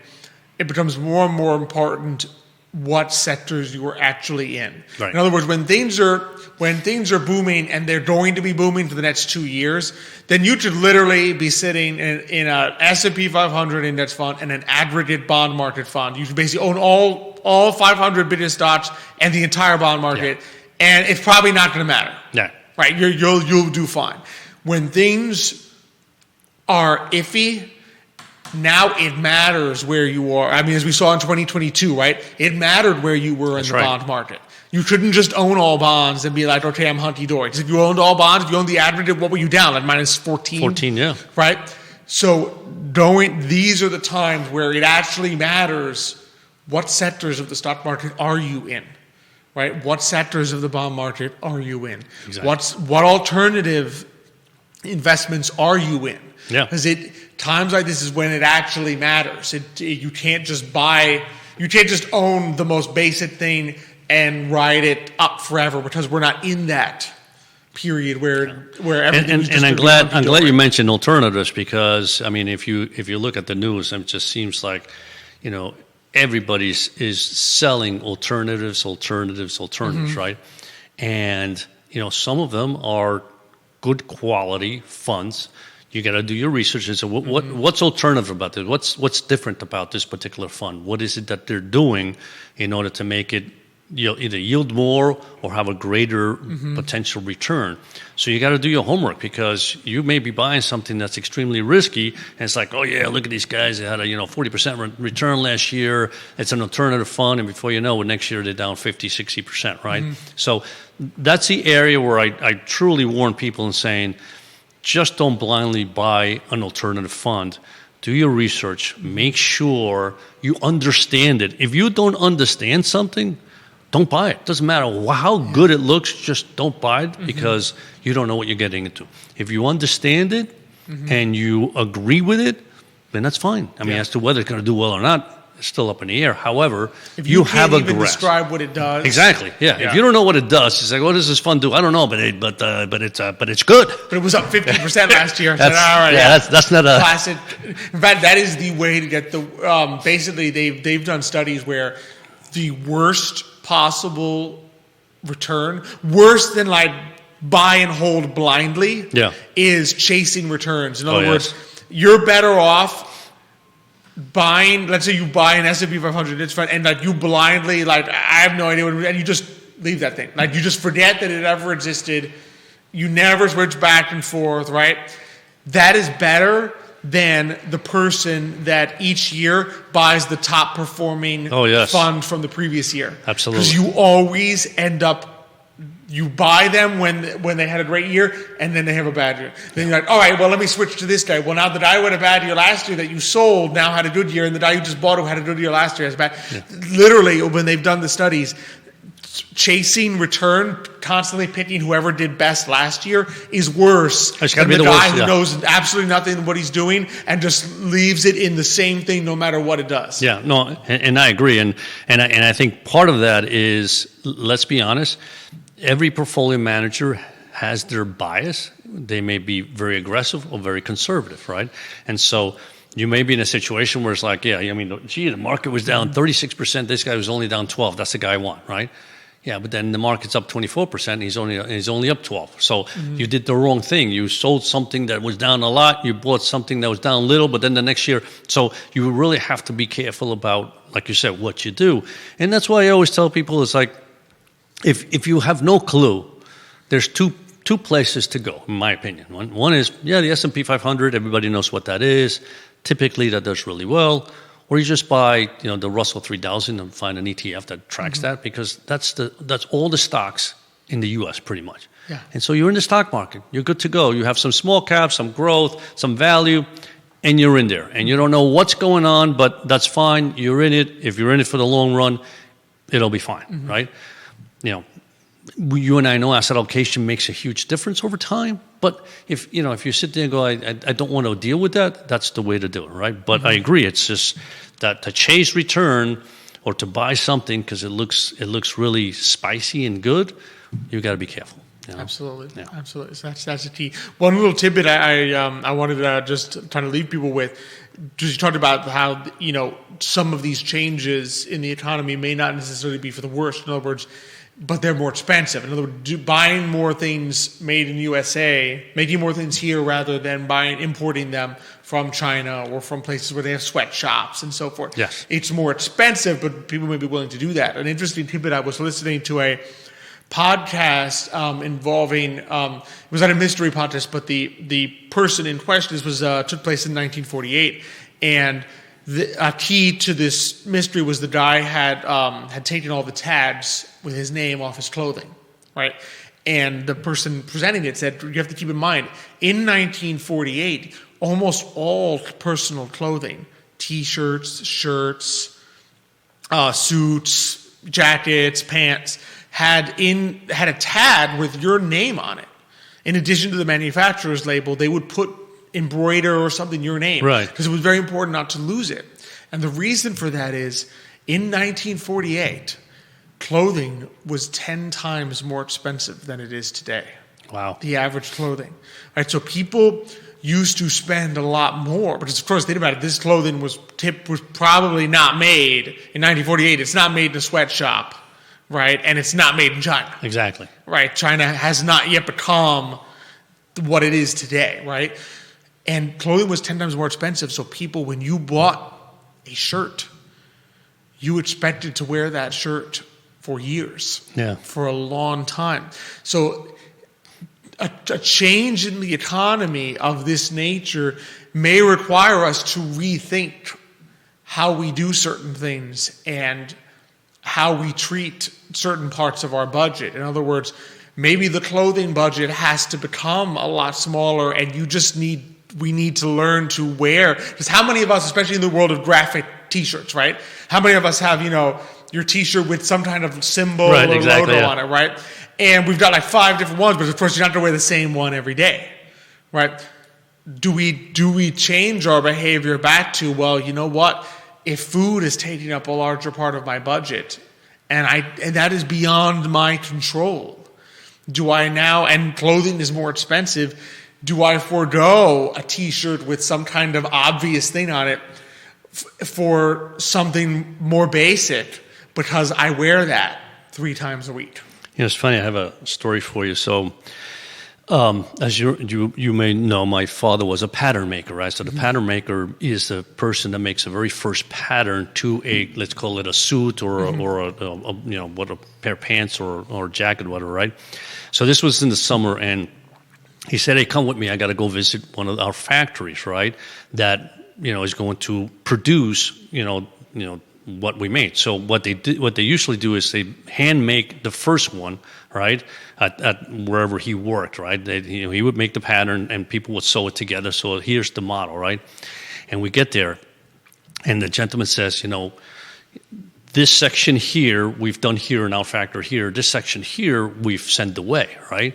it becomes more and more important what sectors you are actually in. Right. In other words, when things are booming and they're going to be booming for the next 2 years, then you should literally be sitting in a S&P 500 index fund and an aggregate bond market fund. You should basically own all 500 biggest stocks and the entire bond market, and it's probably not going to matter. Yeah. Right? You'll do fine. When things are iffy, now it matters where you are. I mean, as we saw in 2022, right? It mattered where you were in the bond market. You couldn't just own all bonds and be like, okay, I'm hunky-dory. Because if you owned all bonds, if you owned the aggregate, what were you down? Like minus 14? 14, yeah. Right? So these are the times where it actually matters what sectors of the stock market are you in, right? What sectors of the bond market are you in? Exactly. What alternative investments are you in? Yeah. Because times like this is when it actually matters. You can't just own the most basic thing and ride it up forever, because we're not in that period where everything. And I'm glad you mentioned alternatives, because I mean, if you look at the news, it just seems like, everybody is selling alternatives, right? And some of them are good quality funds. You got to do your research and say, what's alternative about this? What's different about this particular fund? What is it that they're doing in order to make it either yield more or have a greater potential return? So you got to do your homework, because you may be buying something that's extremely risky, and it's like, oh yeah, look at these guys, they had a 40% return last year. It's an alternative fund, and before you know it, next year they're down 50, 60%, right? So that's the area where I truly warn people in saying, just don't blindly buy an alternative fund. Do your research. Make sure you understand it. If you don't understand something, don't buy it. Doesn't matter how good it looks, just don't buy it, because you don't know what you're getting into. If you understand it and you agree with it, then that's fine. I mean, as to whether it's going to do well or not, it's still up in the air. However, if you have a grasp. If you can't even describe what it does. Exactly. Yeah. If you don't know what it does, it's like, what does this fund do? I don't know, but it's good. But it was up 50% last year. That's not a classic. In fact, that is the way to get the. Basically, they've done studies where the worst possible return, worse than like buy and hold blindly, is chasing returns. In other words, you're better off buying. Let's say you buy an S&P 500 index fund, and like you blindly, like, I have no idea what, and you just leave that thing. Like, you just forget that it ever existed. You never switch back and forth, right? That is better than the person that each year buys the top performing fund from the previous year. Absolutely. Because you always end up, you buy them when they had a great year, and then they have a bad year. Then you're like, all right, well, let me switch to this guy. Well, now the guy who had a bad year last year that you sold now had a good year, and the guy you just bought who had a good year last year has a bad. Literally, when they've done the studies, chasing return, constantly picking whoever did best last year is worse than the guy who knows absolutely nothing of what he's doing and just leaves it in the same thing no matter what it does. Yeah, no, and I agree. And I think part of that is, let's be honest, every portfolio manager has their bias. They may be very aggressive or very conservative, right? And so you may be in a situation where it's like, the market was down 36%. This guy was only down 12. That's the guy I want, right? Yeah, but then the market's up 24%, and he's only up 12. So you did the wrong thing. You sold something that was down a lot. You bought something that was down a little, but then the next year. So you really have to be careful about, like you said, what you do. And that's why I always tell people, it's like, if you have no clue, there's two places to go, in my opinion. One is, the S&P 500. Everybody knows what that is. Typically, that does really well. Or you just buy, the Russell 3000 and find an ETF that tracks that, because that's all the stocks in the U.S. pretty much. Yeah. And so you're in the stock market. You're good to go. You have some small caps, some growth, some value, and you're in there. And you don't know what's going on, but that's fine. You're in it. If you're in it for the long run, it'll be fine, right? You and I know asset allocation makes a huge difference over time. But if you sit there and go, I don't want to deal with that, that's the way to do it, right? But I agree. It's just that to chase return or to buy something because it looks really spicy and good, you got to be careful. Absolutely, Yeah. absolutely. So that's the key. One little tidbit I wanted to just try to leave people with. Just you talked about how some of these changes in the economy may not necessarily be for the worst. In other words, but they're more expensive. In other words, buying more things made in USA, making more things here rather than importing them from China or from places where they have sweatshops and so forth. Yes. It's more expensive, but people may be willing to do that. An interesting tidbit, I was listening to a podcast involving, it was not a mystery podcast, but the person in question, this was took place in 1948, and a key to this mystery was the guy had taken all the tags with his name off his clothing, right? And the person presenting it said, you have to keep in mind, in 1948, almost all personal clothing, T-shirts, shirts, suits, jackets, pants, had a tag with your name on it. In addition to the manufacturer's label, they would embroider or something your name. Right. Because it was very important not to lose it. And the reason for that is, in 1948, clothing was 10 times more expensive than it is today. Wow. The average clothing. Right, so people used to spend a lot more. Because, of course, think about it. This clothing was probably not made in 1948. It's not made in a sweatshop, right? And it's not made in China. Exactly. Right? China has not yet become what it is today, right? And clothing was 10 times more expensive. So people, when you bought a shirt, you expected to wear that shirt for years, for a long time. So a change in the economy of this nature may require us to rethink how we do certain things and how we treat certain parts of our budget. In other words, maybe the clothing budget has to become a lot smaller, and we need to learn to wear. Because how many of us, especially in the world of graphic T-shirts, right? How many of us have, your T-shirt with some kind of symbol or logo on it, right? And we've got like 5 different ones, but of course you're not going to wear the same one every day, right? Do we change our behavior back to, well, you know what? If food is taking up a larger part of my budget, and that is beyond my control, and clothing is more expensive, do I forego a T-shirt with some kind of obvious thing on it for something more basic because I wear that 3 times a week? It's funny. I have a story for you. So, as you may know, my father was a pattern maker, right? So the pattern maker is the person that makes the very first pattern to let's call it a suit or a pair of pants or jacket, whatever, right? So this was in the summer, and he said, "Hey, come with me. I got to go visit one of our factories, right? That is going to produce, what we made." So what they usually do is they hand make the first one, right? At wherever he worked, right? He would make the pattern, and people would sew it together. So here's the model, right? And we get there, and the gentleman says, this section here we've done here in our factory here. This section here we've sent away, right?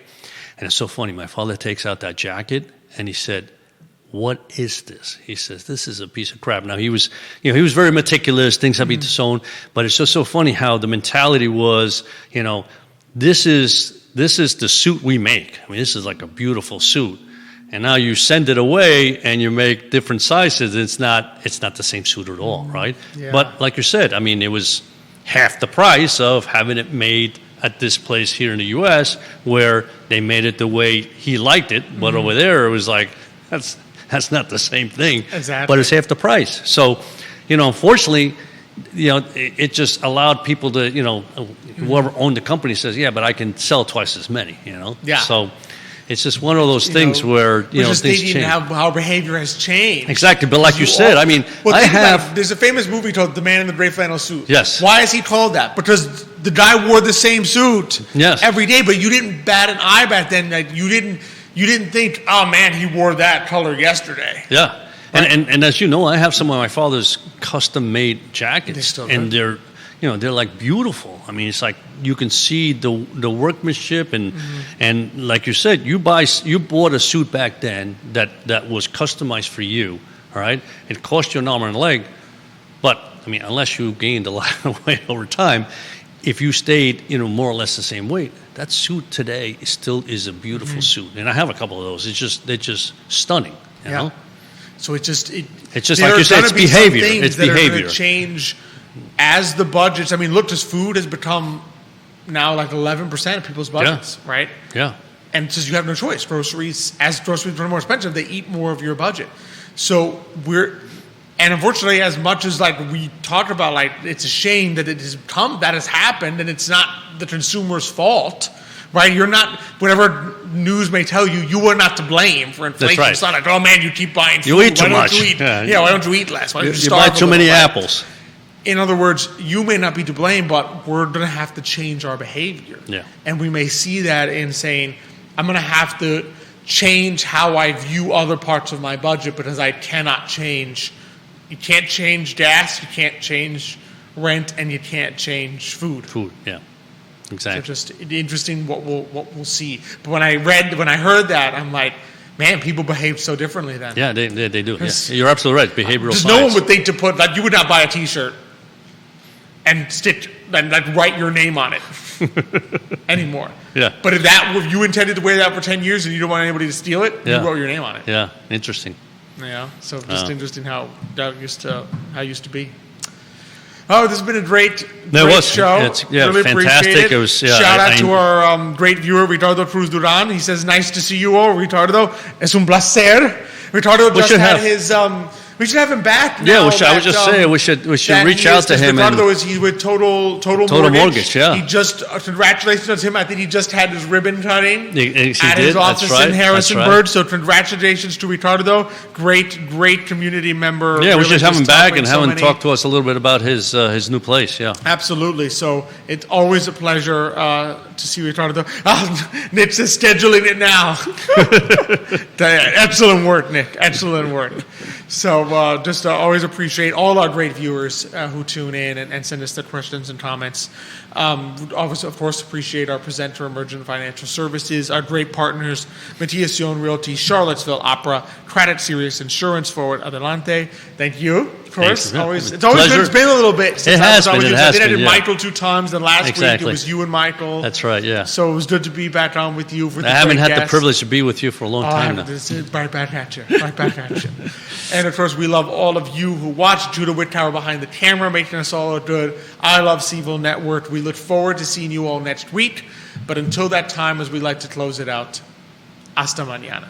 And it's so funny. My father takes out that jacket, and he said, "What is this?" He says, "This is a piece of crap." Now he was very meticulous. Things have to be sewn, but it's just so funny how the mentality was, this is the suit we make. I mean, this is like a beautiful suit, and now you send it away and you make different sizes. It's not the same suit at all, right? Yeah. But like you said, I mean, it was half the price of having it made at this place here in the U.S. where they made it the way he liked it, but over there it was like, that's not the same thing. Exactly. But it's half the price. So, unfortunately, it just allowed people to, whoever owned the company says, yeah, but I can sell twice as many, Yeah. So it's just one of those things where, we're just things thinking change. how behavior has changed. Exactly, but like you said, I mean, there's a famous movie called The Man in the Gray Flannel Suit. Yes. Why is he called that? Because the guy wore the same suit every day, but you didn't bat an eye back then. Like you didn't think, oh man, he wore that color yesterday. Yeah. Right? And as you know, I have some of my father's custom-made jackets, and they're like beautiful. I mean, it's like you can see the workmanship, and like you said, you bought a suit back then that was customized for you. All right, it cost you an arm and a leg, but I mean, unless you gained a lot of weight over time, if you stayed more or less the same weight, that suit today still is a beautiful suit, and I have a couple of those. They're just stunning. You know? So it's just like you said, it's behavior. It's behavior. Going to change as the budgets. I mean, look, just food has become now like 11% of people's budgets, right? Yeah. And since you have no choice, groceries become more expensive, they eat more of your budget. So and unfortunately, as much as like we talk about, like it's a shame that it has happened, and it's not the consumer's fault. Right, you're not. Whatever news may tell you, you are not to blame for inflation. That's right. It's not like, oh man, you keep buying food. You eat too much. Why don't you eat less? Why don't you buy too many apples? In other words, you may not be to blame, but we're going to have to change our behavior. Yeah. And we may see that in saying, I'm going to have to change how I view other parts of my budget because I cannot change. You can't change gas, you can't change rent, and you can't change food. Food, yeah. Exactly. So just interesting what we'll see. But when I heard that, I'm like, man, people behave so differently then. Yeah, they do. Yeah. You're absolutely right. Behavioral science. No one would think to put like you would not buy a T-shirt and stitch and like write your name on it anymore. Yeah. But if you intended to wear that for 10 years and you don't want anybody to steal it, you wrote your name on it. Yeah. Interesting. Yeah. So just interesting how that used to be. Oh, this has been a great show. Really fantastic. It was. Shout out to our great viewer, Ricardo Cruz Duran. He says, nice to see you all. Ricardo, es un placer. Ricardo just had his... we should have him back now. Yeah, I was just saying, we should reach out to him. Ricardo he's with Total Mortgage, yeah. He just, congratulations to him. I think he just had his ribbon cutting at his office in Harrisonburg. So congratulations to Ricardo. Great community member. Yeah, we should have him back and have him talk to us a little bit about his new place, yeah. Absolutely. So it's always a pleasure to see Ricardo. Nick says scheduling it now. Excellent work, Nick. Excellent work. So just always appreciate all our great viewers who tune in and send us their questions and comments. Always, of course, appreciate our presenter, Emergent Financial Services, our great partners, Matthias Realty, Charlottesville Opera, Craddock Serious Insurance, Forward Adelante. Thank you, of course. It's been a little bit since I did Michael 2 times, and last week it was you and Michael. That's right, yeah. So it was good to be back on with you. I haven't had the privilege to be with you for a long time now. Right back at you. And, of course, we love all of you who watch. Judah Whittower behind the camera, making us all look good. I Love CVille Network. We look forward to seeing you all next week. But until that time, as we like to close it out, hasta mañana.